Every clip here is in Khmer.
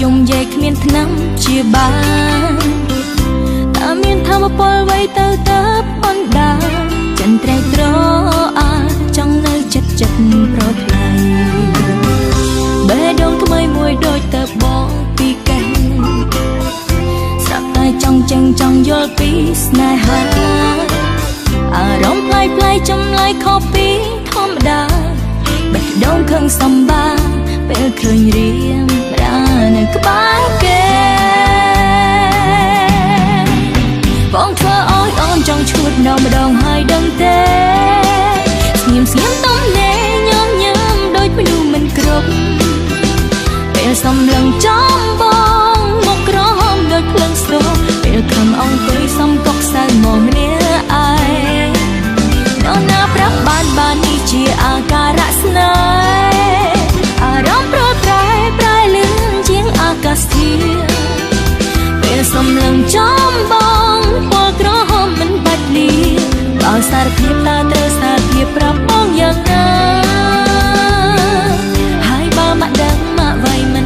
យំយាយគ្មានថ្នាំជាបានតាមានធម្មពលໄວទៅបណ្ដាចិនត្រេកត្រអាចង់នៅចិត្តប្រថ្លៃបេះដូងថ្មីមួយដូចទៅបងពីកែស្រាប់តែចង់ចេញចង់យល់ពីស្នេហាអារម្មណ៍ប្លែកចម្លែកខុសពីធម្មតាបេះដូងខឹងសម្បាពេលឃើញរៀងរានៅក្បែរគេបងធ្វើឲ្យអូនចង់ឈួតនៅម្ដងហើយដឹងទេស្ងៀមទំនេរញញឹមដូចមនុស្សមិនគ្រប់ពេលសំឡឹងចំបងមកក្រហមដូចភ្លើងស្រូបពេលខំអង្គុយសំកុកសៅមកម្នាក់ឯងនៅណាប្រាប់បាននេះជាអាការៈស្នេហ៍អារម្មណ៍ប្រែលឿនជាងអាកាសធាតុពេលសំឡឹងចំបងពណ៌ក្រហមមិនបាច់លៀបើសារភាពតើត្រូវសារភាពប្រាប់បងយ៉ាងណាហើយបើមកដឹងមកໄວមិន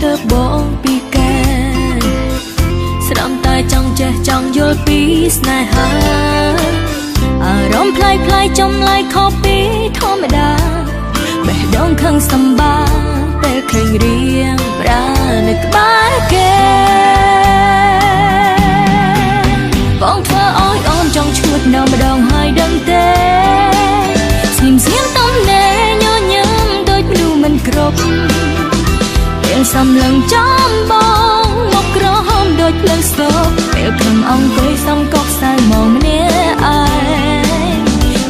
ថាបងពីកែស្ដាំតែចង់ចេះចង់យល់ពីស្នេហាអារម្មណ៍ប្លែកចម្លែកខុសពីធម្មតាបេះដូងខឹងសម្បាពេលឃើញរៀងរានៅក្បែរគេបងធ្វើឲ្យអូនចង់ឈួតនៅម្ដងហើយដឹងទេស្ងៀមទំនេរញញឹមដូចមនុស្សមិនគ្រប់ពេលសំឡឹងចំបងមកក្រហមដូចភ្លើងស្រូបពេលខំអង្គុយសំកុកសៅមកម្នាក់ឯង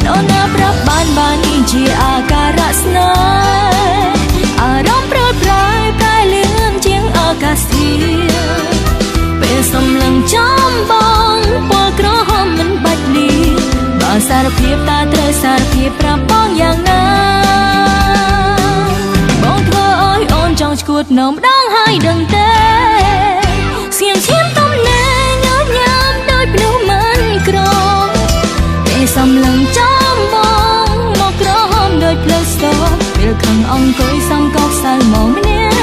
នៅណាប្រាប់បាននេះជាអាការៈស្នេហ៍អារម្មណ៍ប្រែលឿនជាងអាកាសធាតុពេលសំឡឹងចំបងពណ៌ក្រហមមិនបាច់លៀបើសារភាពតើត្រូវសារភាពប្រាប់បងយ៉ាងណាចង់ឈួតនៅម្ដងហើយដឹងទេស្ងៀមទំនេរញញឹមដូចមនុស្សមិនក្រពេលសំឡឹងចំបងមកក្រហមដូចភ្លើងស្រូបពេលខឹងអង្គុយសំកុកសៅមកម្នាក់